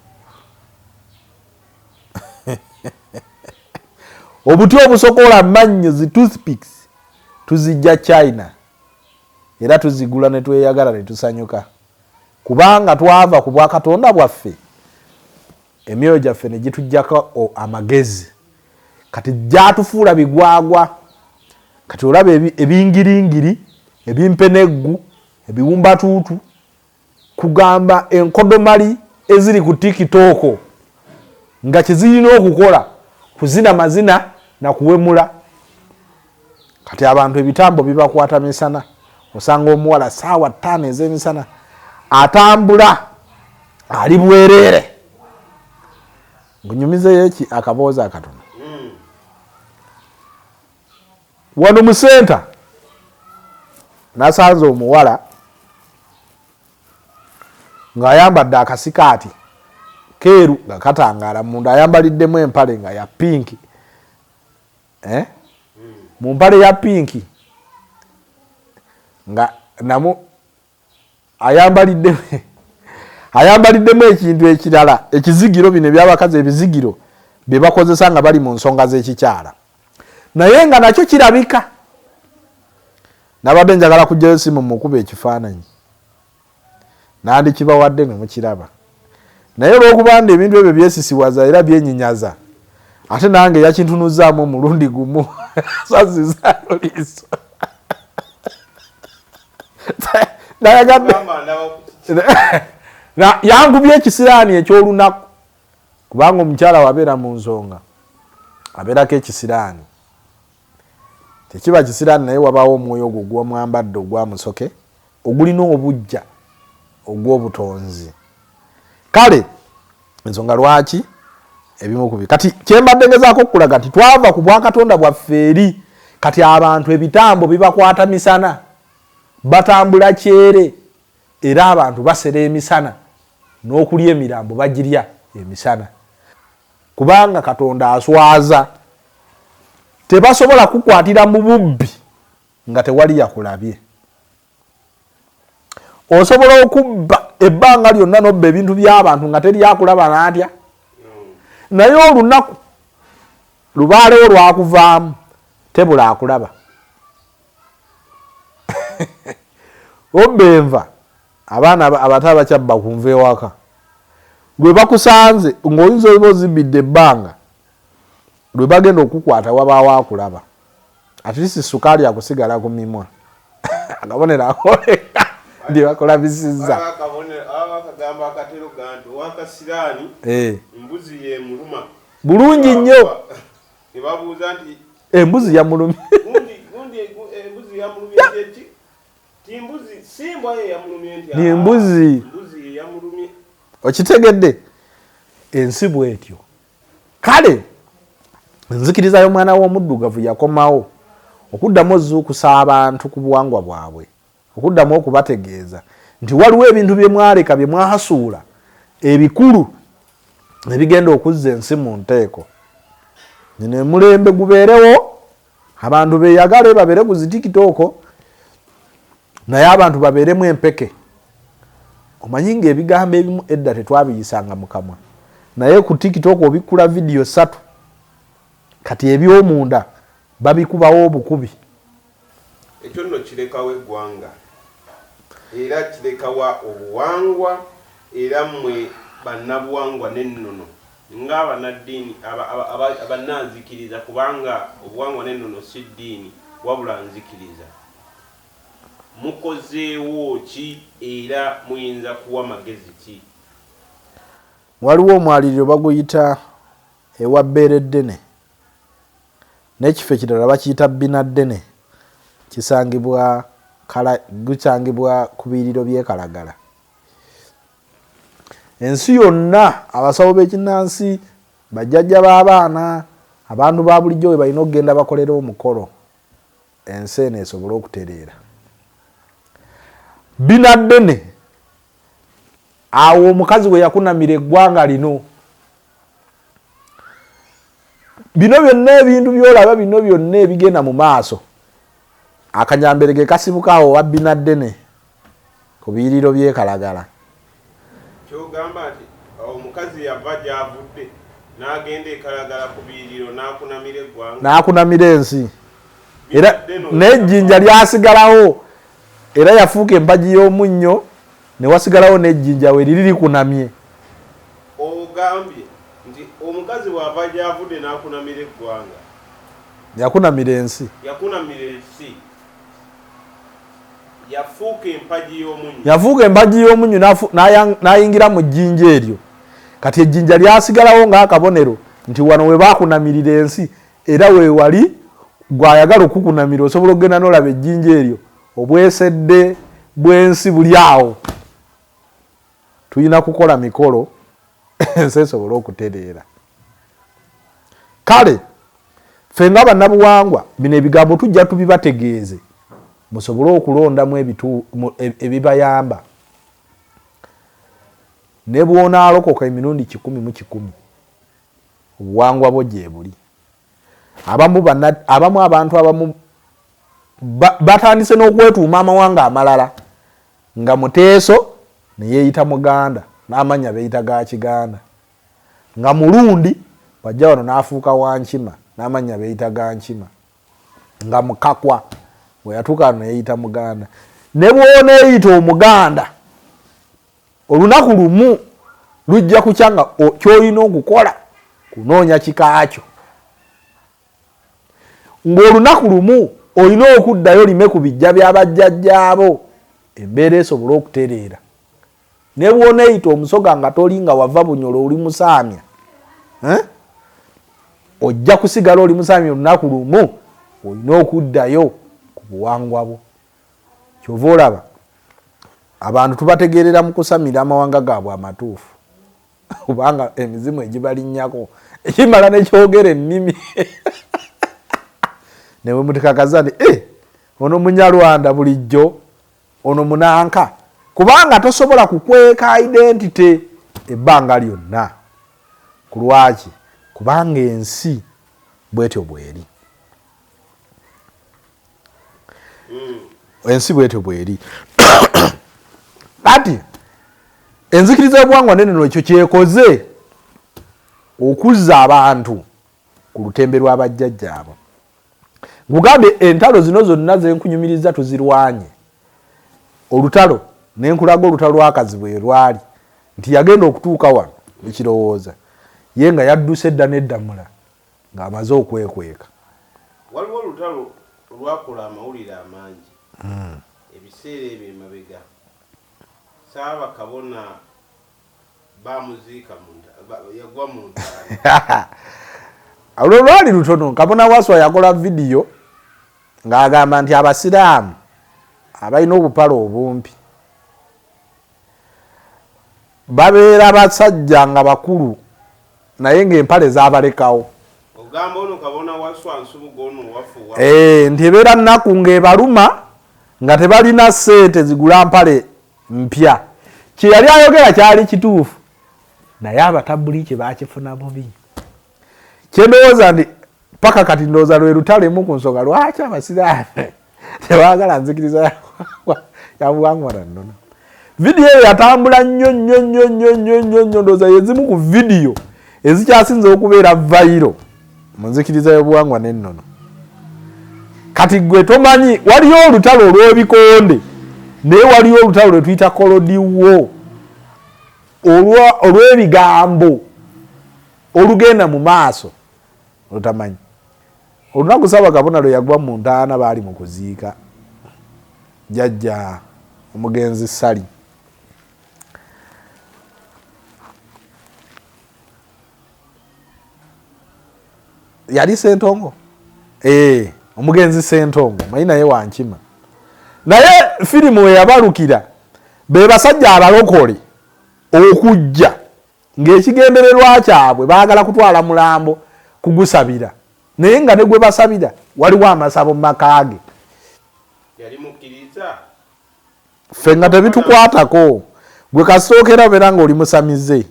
Obuti obusokola amannyo zi toothpicks tuzijja China era tuzigula ne tweyagala ne tusanyuka, kubanga twava ku bwakatonda bwaffe emyoyo gyaffe ne gitujjako amagezi. Kati gyatufuula bigwagwa. Kati olaba ebingiringiri, ebimpeneggu, ebiwumbatuutu, kugamba enkodomali eziri ku TikTok nga kizirina okukola kuzina mazina na kuwemula. Kati abantu ebitambo bibakwata misana. osanga omuwala saawa 5 ez'emisana atambula ali bwerere ngunyumizeyo eki akaboozi akatono wano mu senta nasanze omuwala ng'ayambadde akasikaati keeru nga katangaala munda ayambaliddemu empale nga ya pinki mu mpale ya pinki nga namu ayambaliddemu ekintu ekirala ekizigiro bino ebyabakazi ebizigiro bye bakozesa nga bali mu nsonga z'ekikyala naye nga nakyo kirabika nabadde njagala kujjayo simu mukuba ekifaananyi nandikibawadde ne mukiraba naye olw'okubanda ebintu ebyo byesisiwaza era byenyinyaza ate nange yakintunuzaamu omulundi gumu sazizaayo liiso nayagadde yangubye ekisiraani ekyolunaku kubanga omukyala wabeera mu nsonga abeerako ekisiraani tekiba kisiraani naye wabaawo omwoyo ogwo gw'omwambadde ogwamusoke ogulina obujja ogw'obutonzi kale ensonga lwaki ebimu kubi kati kyembadde ngezaako okulaga nti twava ku bwakatonda bwaffe eri kati abantu ebitambo bibakwata misana batambula kyere era abantu basera emisana n'okulya emirambo bagirya emisana kubanga katonda aswaza tebasobola kukwatira mu bubbi nga tewali yakulabye osobola okubba ebbanga lyonna nobba ebintu by'abantu nga teri akulaba natya naye olunaku lubaalewo lwakuvaamu tebula akulaba obba enva abaana abato abakyabba kunva ewaka lwe bakusanze ng'oyinza oba ozibbidde ebbanga lwe bagenda okukwata wabaawo akulaba atlisi sukaali akusigala ku mimwa akabonero akoleka ndi bakulabisizza akagamba akatero gantu wakasiraani embuzi yemuluma bulungi nnyo ebabuuza nti embuzi yamulumye embuzi yamulumye eki timbuzi simbwa ye yamulumye nti ni embuzi yamulumye okitegedde ensi bwetyo kale nzikirizayo omwana w'omuddugavu yakomawo okuddamu ozuukusa abantu ku buwangwa bwabwe okuddamu okubategeeza nti waliwo ebintu bye mwaleka bye mwahasuula ebikulu ebigenda okuzza ensi mu nteeko nine mulembe gubeerewo abantu beyagale babeere ku zitikitooko naye abantu babeeremu empeke omanyi ng'ebigambo ebimu edda tetwabiyisanga mu kamwa naye ku tikitooko obikula vidiyo 3 kati ebyomunda babikubawo obukubi ekyo nno kirekawo eggwanga era kirekawa obuwangwa era mmwe bannabuwangwa n'ennono ng'abanaddiini abannanzikiriza kubanga obuwangwa n'ennono si ddiini wabula nzikiriza mukozeewo ki era muyinza kuwa magezi ki waliwo omwaliriro baguyita ewa bbeere ddene n'ekifo ekirala bakiyita bbina ddene gusangibwa ku biiriro by'ekalagala ensi yonna abasawo b'ekinnansi bajjajja b'abaana abantu ba bulijjo we balina okugenda bakolera omukolo ensi eno esobole okutereera bbina ddene awo omukazi we yakunamira eggwanga lino bino byonna ebintu byolaba bino byonna ebigenda mu maaso akanyambere ge kasibuka awo wa bbina ddene ku biiriro by'ekalagala kyogamba nti omukazi yava gyavudde n'agenda ekalagala ku biiriro n'akunamira eggwanga n'akunamira ensi era n'ejjinja lyasigalawo era yafuuka empagi y'omunnyo ne wasigalawo n'ejjinja we liri likunamye ogambye nti omukazi bw'ava gyavudde n'akunamira eggwanga yakunamira ensi yafuuka empagi y'omunnyo n'ayingira mu jjinja eryo kati ejjinja lyasigalawo ng'akabonero nti wano we baakunamirira ensi era we wali gw'ayagala okukunamira osobola okugenda n'olaba ejjinja eryo obwesedde bwensi buli awo tulina kukola mikolo ensi esobole okutereera. Kale ffe nga bannabuwangwa bino ebigambo tujja tubibategeeze musobole okulondamu ebibayamba ne bw'onaalokoka emirundi 100 mu 100 obuwangwa bwo gye buli. Abamu abantu abamu batandise n'okwetuuma amawanga amalala nga Muteeso ne yeeyita Muganda n'amanya beeyita ga Kiganda, nga Mulundi wajja wano n'afuuka Wankima n'amanya beeyita ga Nkima, nga Mukakwa bwe yatuuka wano ne yeeyita Muganda. Ne bw'oneeyita Omuganda olunaku lumu lujja kukyanga ky'olina okukola kunoonya kikaakyo, ng'olunaku lumu olina okuddayo lime ku bijja by'abajjajjaabo embeera esobole okutereera. Ne bw'oneeyita Omusoga nga toli nga wava Bunyolo oli musaamya, ojja kusigala oli musaamya olunaku lumu olina okuddayo ku buwangwa bwo. Kyova olaba abantu tubategeerera mu kusamira amawanga gaabwe amatuufu kubanga emizimu egibalinnyako ekimala nekyogera ennimi newe mutekakaza nti ono Munyarwanda bulijjo, ono Munanka, kubanga tosobola kukweka identity ebbanga lyonna. Ku lwaki? Kubanga ensi bwetyo bweri. Ensi bwetyo bweri. Kati enzikiriza y'obuwangwa n'ennono ekyo kyekoze okuzza abantu ku lutembe lw'abajjajjaabo. Ngugambe entalo zino zonna zenkunyumiriza tuzirwanye. Olutalo nenkulaga olutalo lw'akazi bwe lwali nti yagenda okutuuka wano ekirowooza ye nga yadduse edda n'eddamula ng'amaze okwekweka. Waliwo olutalo lwakola amawulire amangi ebiseera ebyo emabega. Ssaabakabona bamuziika yagwa mu ntaana. Olwo lwali lutono. Kabona Waswa yakola vidiyo ng'agamba nti Abasiraamu abalina obupale obumpi babeera basajja nga bakulu naye ng'empale zaabalekawo. Ogamba ono Kabona Waswa Nsubuga ono wafuwa. Nti ebeera nnaku ng'ebaluma nga tebalina ssente zigula mpale mpya. Kye yali ayogera kyali kituufu naye abatabbuliiki baakifuna bubi. Kyendowooza nti paka kati ndowooza lwe lutalemu ku nsonga lwaki Abasiraamu tebaagala nzikiriza ya buwangwa na nnono. Vidiyo eyo yatambula nnyo ndowooza yezimu ku vidiyo ezikyasinze okubeera vayiro mu nzikiriza y'obuwangwa n'ennono. Kati gwe tomanyi waliyo olutalo olw'ebikonde naye waliyo olutalo lwe tuyita kolodiwo olw'ebigambo olugenda mu maaso olutamanyi. Olunaku Ssaabakabona lwe yagwa mu ntaana baali mu kuziika jjajja omugenzi Sali. Yali Ssentongo? Omugenzi Ssentongo manyi naye Wankima. Naye firimu we yabalukira be basajja abalokole okujja ng'ekigendererwa kyabwe baagala kutwala mulambo kugusabira naye nga ne gwe basabira waliwo amasabo mu maka ge. Yali mukkiriza? Ffe nga tebitukwatako. Gwe kasookera obeera ng'oli musamize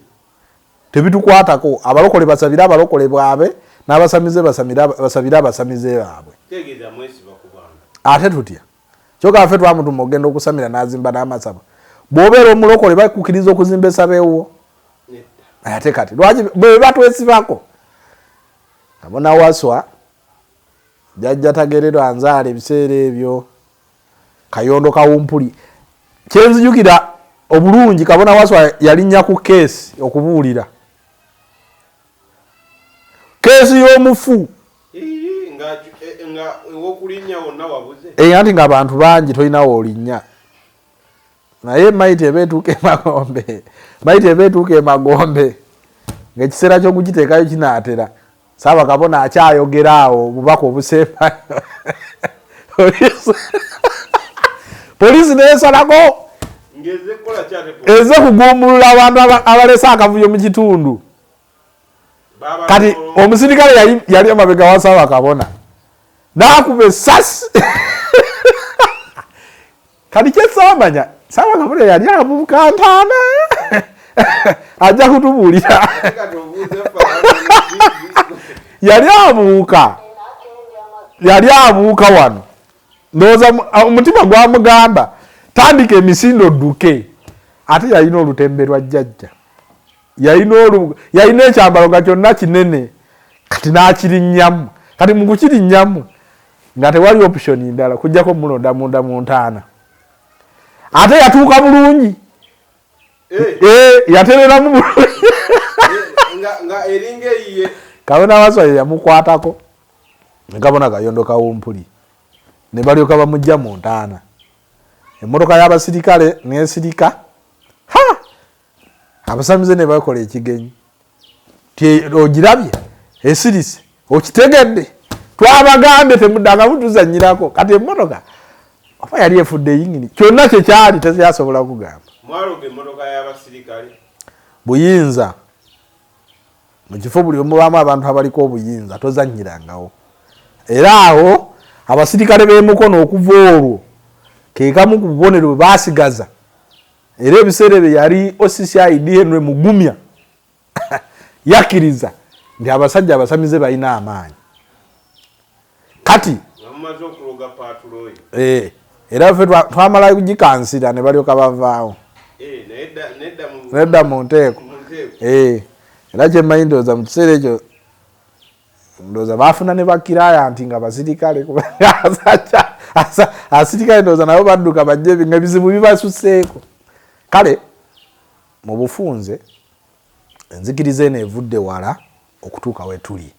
tebitukwatako. Abalokole basabire abalokole bwabwe n'abasamize basabire abasamize baabwe. Tegeeza mwesiba kubanga. Ate tutya kyokka ffe twamutuma ogenda okusamira n'azimba n'amasabo. Bw'obeera omulokole bakukkiriza okuzimba esabeewo? Ate kati lwaki bwe batwesibako? Kabona Waswa jjajja Tagererwa Nzaala ebiseera ebyo Kayondo Kawumpuli. Kyenzijukira obulungi Kabona Waswa yalinnya ku keesi okubuulira keesi y'omufu nga ewokulinnya wonna wabuze. Anti ng'abantu bangi tolina w'olinnya naye maiti ebeetuuka emagombe ng'ekiseera ky'okugiteekayo kinaatera. Ssaabakabona akyayogera awo obubaka obusembayo Polisi nesalako eze kugumbulula abantu abalesa akavuyo mu kitundu. Kati omusirikale yali amabega wa Ssaabakabona n'akuba essasi. Kati kyesamanya Ssaabakabona yali abuuka ntaana ajja kutubuulira. yali abuuka wano ndowooza omutima gwamugamba tandika emisindo dduke. Ate yalina olutembe lwa jjajja, yalina ekyambalo nga kyonna kinene, kati n'akirinnyamu. Kati mu kukirinnyamu nga tewali option ndala kujjako mulonda munda mu ntaana. Ate yatuuka bulungi, yatereramu bulungi. Kabona Waswa yamukwatako ne kabona kayondo kawumpuli ne balyoka bamujja mu ntaana. Emmotoka y'abasirikale n'esirika, abasamize ne bakola ekigenyi. Ogirabye esirise okitegedde twabagambye temuddanga mutuzanyirako. Kati emmotoka oba yali efudde yingini kyonna kyekyali teyasobola kugamba. Mwaloge emmotoka y'abasirikale buyinza mu kifo buli omubaamu abantu abaliko obuyinza tozanyirangawo. Era awo abasirikale b'emukono okuva olwo ke kamu ku bubonero bwe baasigaza. Era ebiseera bye yali OCCID Henry Mugumya yakkiriza nti abasajja abasamize balina amaanyi. Kati era ffe twamala kugikansira ne balyoka bavaawo. Nedda mu nteeko. Era kyemmanyi ndowooza mu kiseera ekyo ndowooza baafuna ne bakiraaya nti nga basirikale asirikale ndowooza nabo badduka bajje nga ebizibu bibasuseeko. Kale mu bufunze enzikiriza eno evudde wala okutuuka we tuli.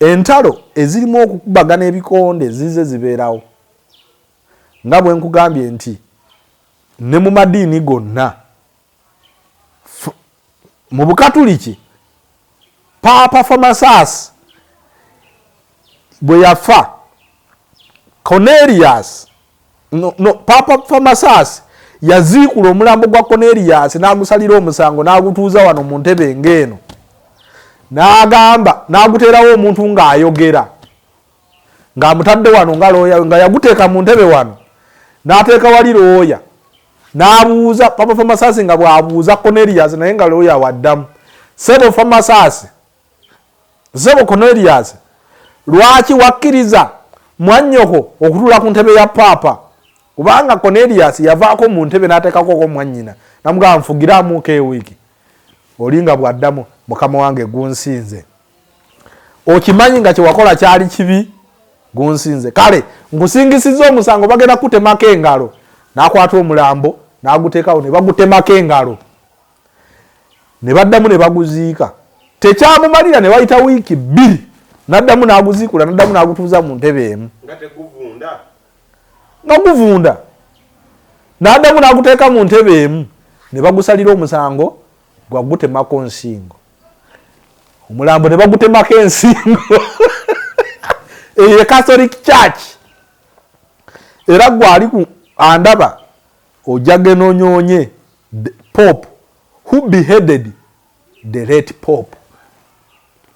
Entalo ezirimu okukubagana ebikonde zize zibeerawo. Nga bwe nkugambye nti ne mu madiini gonna mu Bukatuliki Papa Famasas bwe yafa Cornelius Papa Famasas yaziikula omulambo gwa Cornelius n'agusalira omusango n'agutuuza wano mu ntebe ng'eno n'agamba n'aguteerawo omuntu ng'ayogera ng'amutadde wano nga looya nga yaguteeka mu ntebe wano n'ateeka wali looya n'abuuza Papa Famasas nga bw'abuuza Cornelius naye nga looya waddamu. Sebo Famasas, Sebo Cornelius, lwaki wakkiriza mwannyoko okutuula ku ntebe ya Papa? Kubanga Cornelius yavaako mu ntebe n'ateekako mwannyina namugamba nfugiramuuko ewiiki. Olinga bwaddamu mukama wange gunsinze. Okimanyi nga kyewakola kyali kibi gunsinze. Kale nkusingisizza omusango bagenda kutemako engalo. N'akwata omulambo n'aguteekawo ne bagutemako engalo. Ne baddamu ne baguziika. Tekyamumalira ne wayita wiiki 2 n'addamu n'aguziikula n'addamu n'agutuuza mu ntebe emu. Nga guvunda. N'addamu n'aguteeka mu ntebe emu ne bagusalira omusango gwagutemako nsingo. Omulambo ne bagutemako ensingo. Eyo Catholic Church. Era gwali ku andaba ojage nonyonye Pope who beheaded the late Pope.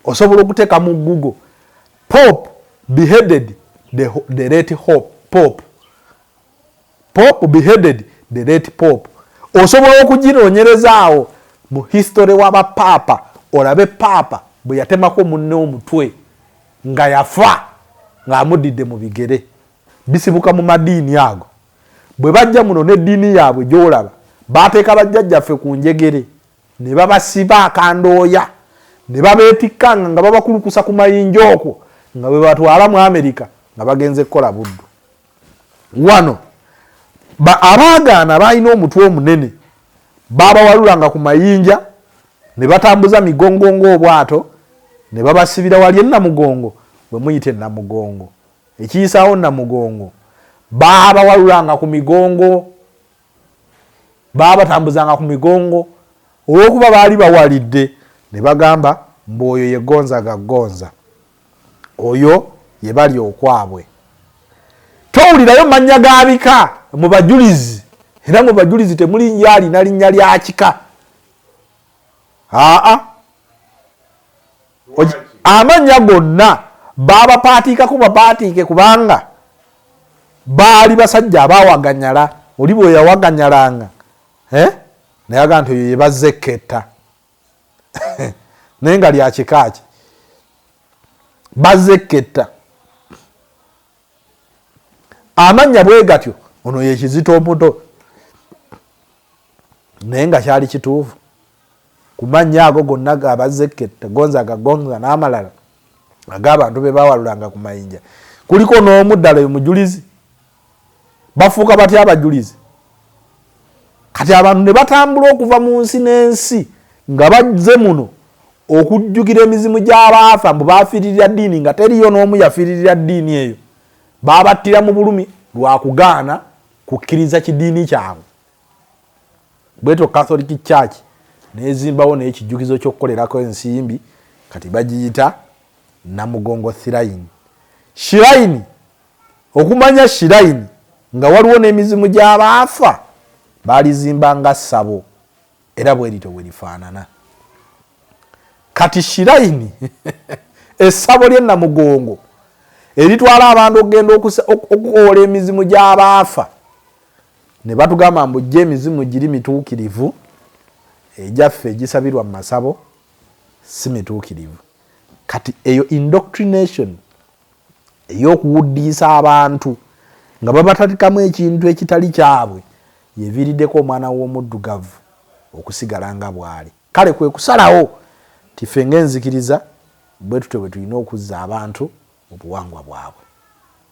Osobola okuteeka mu Google Pope beheaded the late Pope. Pope beheaded the late Pope. Osobola okugironyerezaawo mu history w'aba Papa olabe Papa bwe yatemako munne omutwe nga yafa ng'amudidde mu bigere. Bisibuka mu madiini ago. Bwe bajja muno n'eddiini yaabwe gy'olaba baateeka bajjajjaffe ku njegere ne babasiba akandooya ne babeetikkanga nga babakulukusa ku mayinja okwo nga bwe batwala mu Amerika nga bagenze kukola buddu. Wano abaagaana balina omutwe omunene babawalulanga ku mayinja ne batambuza migongo ng'obwato ne babasibira wali ennamugongo bwe muyita ennamugongo. Ekiyisaawo nnamugongo babawalulanga ku migongo babatambuzanga ku migongo olw'okuba baali bawalidde ne bagamba mb'oyo ye gonza gaggonza, oyo ye bali okwabwe. Towulirayo mannya gabika mu bajulizi era mu bajulizi temuli yali na linnya lya kika. Amanya gonna baba patikako bapatike kubanga baali basajja abawaganyala. Oli bwe yawaganyalanga naye aga nti oyo yebazekketta naye nga lya kika ki bazekketta. Amanya bwe gatyo ono ye Kizito omuto naye nga kyali kituufu. Kumanya ago gonna gabazekketta Gonzaga n'amalala ag'abantu be bawalulanga ku mayinja. Kuliko n'omuddala oyo mujulizi. Bafuuka batya abajulizi? Kati abantu ne batambula okuva mu nsi n'ensi nga bazze muno okujjukira emizimu gy'abaafa mbu baafiiririra ddiini nga teriyo n'omu yafiiririra ddiini eyo. Baabattira mu bulumi lwa kugaana kukkiriza kidiini kyabwe. Bwetyo Catholic Church nezimbawo n'ekijjukizo ky'okukolerako ensimbi kati bagiyita Namugongo Shrine. Shrine, okumanya Shrine nga waliwo n'emizimu gy'abaafa baalizimba nga ssabo era bwe lito bwe lifaanana. Kati Shrine essabo ly'e Namugongo eritwala abantu okugenda okukola emizimu gy'abaafa ne batugamba mbu gye emizimu giri mituukirivu, egyaffe egisabirwa mu masabo si mituukirivu. Kati eyo indoctrination ey'okuwuddiisa abantu nga babatatikamu ekintu ekitali kyabwe yeviiriddeko omwana w'omuddugavu okusigala nga bw'ali. Kale kwe kusalawo tiffe ng'enzikiriza bwe tutyo bwe tulina okuzza abantu mu buwangwa bwabwe.